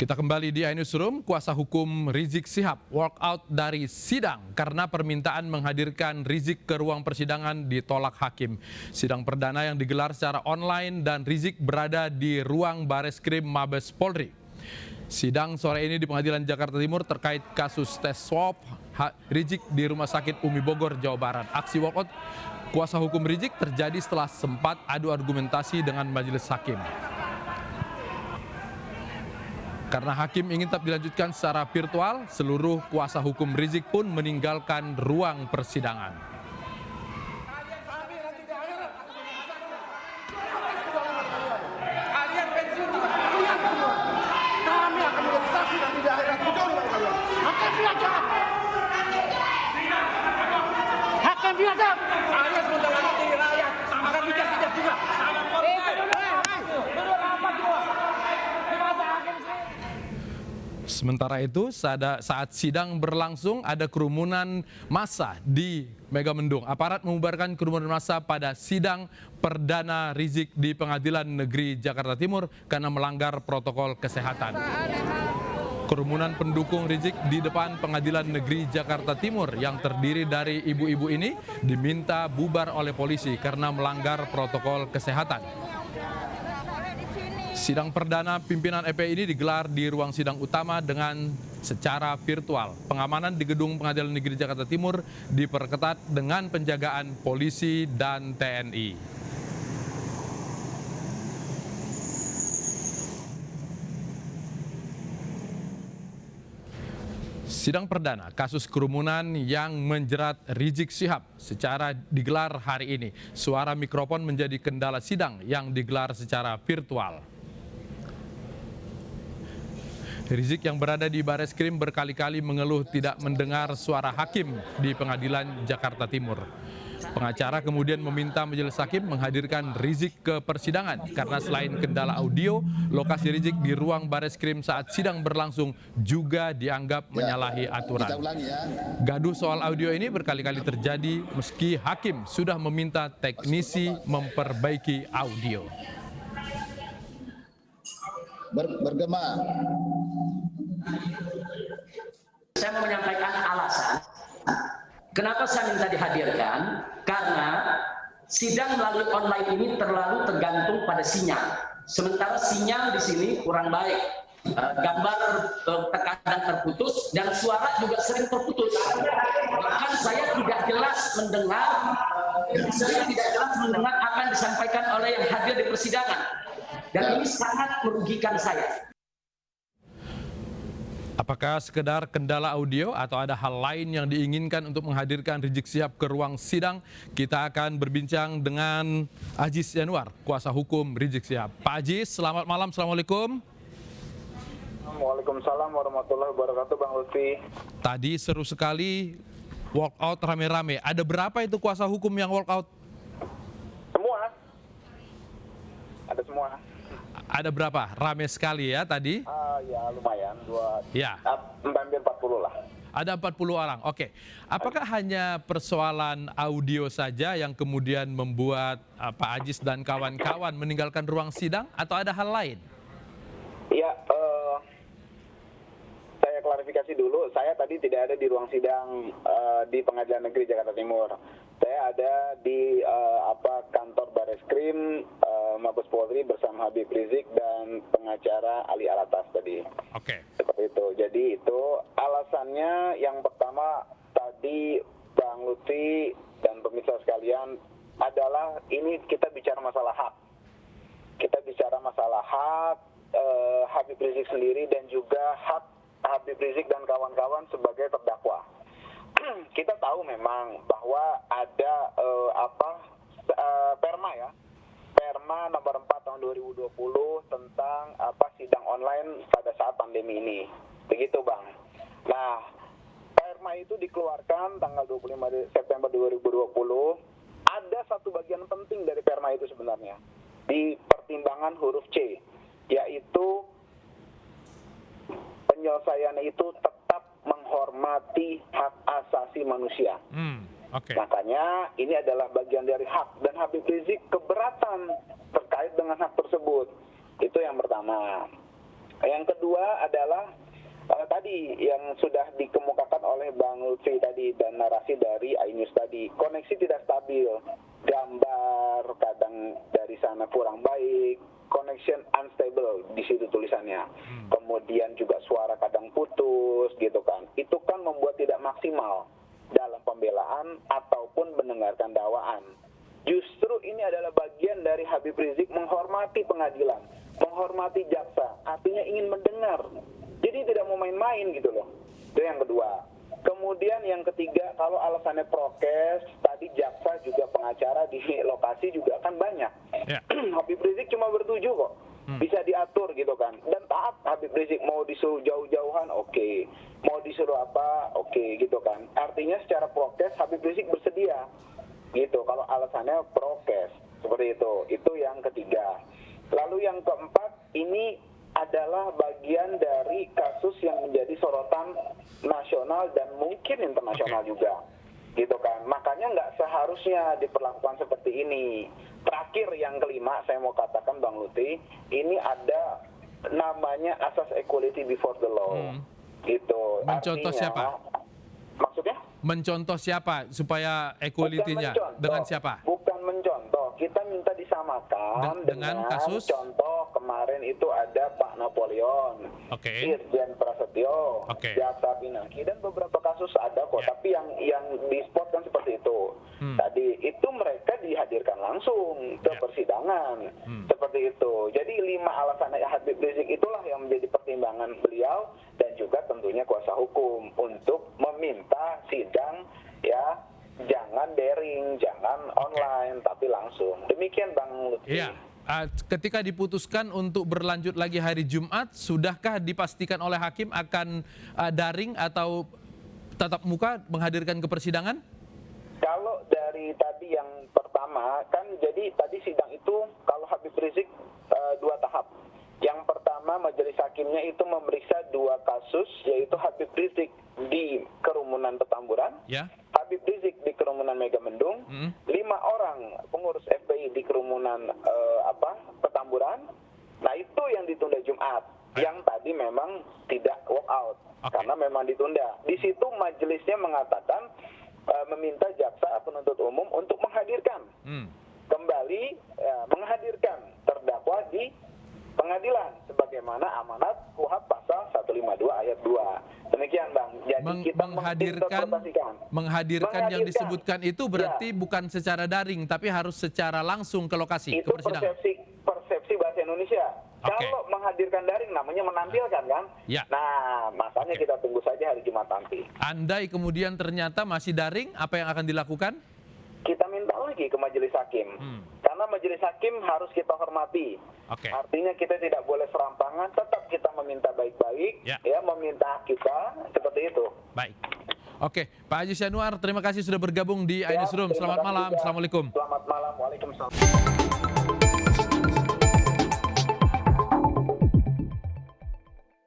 Kita kembali di iNewsroom. Kuasa hukum Rizik Syihab walkout dari sidang karena permintaan menghadirkan Rizik ke ruang persidangan ditolak hakim. Sidang perdana yang digelar secara online dan Rizik berada di ruang Bareskrim Mabes Polri. Sidang sore ini di Pengadilan Jakarta Timur terkait kasus tes swab Rizik di Rumah Sakit Umi Bogor, Jawa Barat. Aksi walkout kuasa hukum Rizik terjadi setelah sempat adu argumentasi dengan majelis hakim. Karena hakim ingin tetap dilanjutkan secara virtual, seluruh kuasa hukum Rizik pun meninggalkan ruang persidangan. Sementara itu, saat sidang berlangsung ada kerumunan massa di Megamendung. Aparat membubarkan kerumunan massa pada sidang perdana Rizik di Pengadilan Negeri Jakarta Timur karena melanggar protokol kesehatan. Kerumunan pendukung Rizik di depan Pengadilan Negeri Jakarta Timur yang terdiri dari ibu-ibu ini diminta bubar oleh polisi karena melanggar protokol kesehatan. Sidang perdana pimpinan FPI ini digelar di ruang sidang utama dengan secara virtual. Pengamanan di gedung Pengadilan Negeri Jakarta Timur diperketat dengan penjagaan polisi dan TNI. Sidang perdana kasus kerumunan yang menjerat Rizik Syihab secara digelar hari ini. Suara mikrofon menjadi kendala sidang yang digelar secara virtual. Rizik yang berada di Bareskrim berkali-kali mengeluh tidak mendengar suara hakim di Pengadilan Jakarta Timur. Pengacara kemudian meminta majelis hakim menghadirkan Rizik ke persidangan karena selain kendala audio, lokasi Rizik di ruang Bareskrim saat sidang berlangsung juga dianggap menyalahi aturan. Gaduh soal audio ini berkali-kali terjadi meski hakim sudah meminta teknisi memperbaiki audio. Bergema. Saya mau menyampaikan alasan kenapa saya minta dihadirkan, karena sidang melalui online ini terlalu tergantung pada sinyal. Sementara sinyal di sini kurang baik, gambar terkadang terputus dan suara juga sering terputus. Bahkan saya tidak jelas mendengar apa yang disampaikan oleh yang hadir di persidangan. Dan ini sangat merugikan saya. Apakah sekedar kendala audio atau ada hal lain yang diinginkan untuk menghadirkan Rizik Syihab ke ruang sidang? Kita akan berbincang dengan Ajis Yanuar, kuasa hukum Rizik Syihab. Pak Ajis, selamat malam. Assalamualaikum. Waalaikumsalam warahmatullahi wabarakatuh, Bang Lutfi. Tadi seru sekali walkout rame-rame. Ada berapa itu kuasa hukum yang walkout? Semua. Ada semua. Ada berapa? Rame sekali ya tadi? Ya lumayan, ya. Hampir 40 lah. Ada 40 orang, oke. Apakah hanya persoalan audio saja yang kemudian membuat Pak Ajis dan kawan-kawan meninggalkan ruang sidang atau ada hal lain? Iya, saya klarifikasi dulu, saya tadi tidak ada di ruang sidang di Pengadilan Negeri Jakarta Timur. Saya ada di kantor Bareskrim Mabes Polri bersama Habib Rizik dan pengacara Ali Alatas tadi. Oke. Seperti itu. Jadi itu alasannya yang pertama tadi Bang Lutfi dan pemirsa sekalian adalah ini kita bicara masalah hak. Kita bicara masalah hak Habib Rizik sendiri dan juga hak Habib Rizik dan kawan-kawan sebagai terdakwa. Kita tahu memang bahwa ada Perma nomor 4 tahun 2020 tentang sidang online pada saat pandemi ini. Begitu, Bang. Nah, Perma itu dikeluarkan tanggal 25 September 2020. Ada satu bagian penting dari Perma itu sebenarnya di pertimbangan huruf C, yaitu penyelesaiannya itu tetap menghormati hak asasi manusia. Okay. Makanya ini adalah bagian dari hak dan Habib Rizik keberatan terkait dengan hak tersebut. Itu yang pertama. Yang kedua adalah tadi yang sudah dikemukakan oleh Bang Lutfi tadi dan narasi dari iNews tadi, koneksi tidak stabil, gambar kadang dari sana kurang baik, connection unstable di situ tulisannya. Kemudian juga suara kadang putus gitu kan. Itu kan membuat tidak maksimal dalam pembelaan ataupun mendengarkan dakwaan. Justru ini adalah bagian dari Habib Rizik menghormati pengadilan, menghormati jaksa, artinya ingin mendengar. Jadi tidak mau main-main gitu loh. Itu yang kedua. Kemudian yang ketiga, kalau alasannya prokes, tadi jaksa juga pengacara di lokasi juga kan banyak. Ya. Habib Rizik cuma bertujuh kok. Bisa diatur gitu kan. Dan taat Habib Rizik, mau disuruh jauh-jauhan oke. Mau disuruh apa oke gitu kan. Artinya secara prokes Habib Rizik bersedia. Gitu kalau alasannya prokes. Seperti itu yang ketiga. Lalu yang keempat, ini adalah bagian dari kasus yang menjadi sorotan nasional dan mungkin internasional juga, gitu kan. Makanya nggak seharusnya diperlakukan seperti ini. Terakhir yang kelima, saya mau katakan Bang Lutfi, ini ada namanya asas equality before the law, gitu. Mencontoh Artinya, siapa? Maksudnya? Mencontoh siapa supaya equality-nya? Dengan siapa? Bukan mencontoh, kita minta disamakan dengan kasus contoh kemarin itu ada Pak Napoleon, Irjen Prasetyo, Jaksa Pinangki dan beberapa kasus ada kok. Tapi yang di-spotkan seperti itu. Tadi itu mereka dihadirkan langsung ke persidangan seperti itu. Jadi 5 alasan Habib Rizik itulah yang menjadi pertimbangan beliau dan juga tentunya kuasa hukum untuk meminta sidang ya jangan daring, jangan online, tapi langsung. Demikian Bang Lutfi. Iya. Ketika diputuskan untuk berlanjut lagi hari Jumat, sudahkah dipastikan oleh hakim akan daring atau tatap muka menghadirkan ke persidangan? Kalau dari tadi yang pertama, kan jadi tadi sidang itu kalau Habib Rizik 2 tahap. Yang pertama majelis hakimnya itu memeriksa 2 kasus, yaitu Habib Rizik di kerumunan Petamburan, Habib Rizik di kerumunan Megamendung, 5 orang pengurus FPI di kerumunan Petamburan. Nah itu yang ditunda Jumat, yang tadi memang tidak walk out karena memang ditunda. Di situ majelisnya mengatakan meminta jaksa penuntut umum untuk menghadirkan kembali menghadirkan terdakwa di pengadilan sebagaimana amanat KUHP pasal 152 ayat 2. Demikian Bang. Jadi kita menghadirkan yang disebutkan itu berarti bukan secara daring tapi harus secara langsung ke lokasi, itu ke persidangan. persepsi bahasa Indonesia. Kalau menghadirkan daring namanya menampilkan kan? Nah, makanya kita tunggu saja hari Jumat nanti. Andai kemudian ternyata masih daring, apa yang akan dilakukan? Kita minta lagi ke majelis hakim. Karena majelis hakim harus kita hormati. Artinya kita tidak boleh serampangan, tetap kita meminta baik-baik, meminta hak kita, seperti itu. Baik. Oke, Pak Haji Syanuar, terima kasih sudah bergabung di iNewsroom. Selamat malam. Assalamualaikum. Selamat malam. Waalaikumsalam.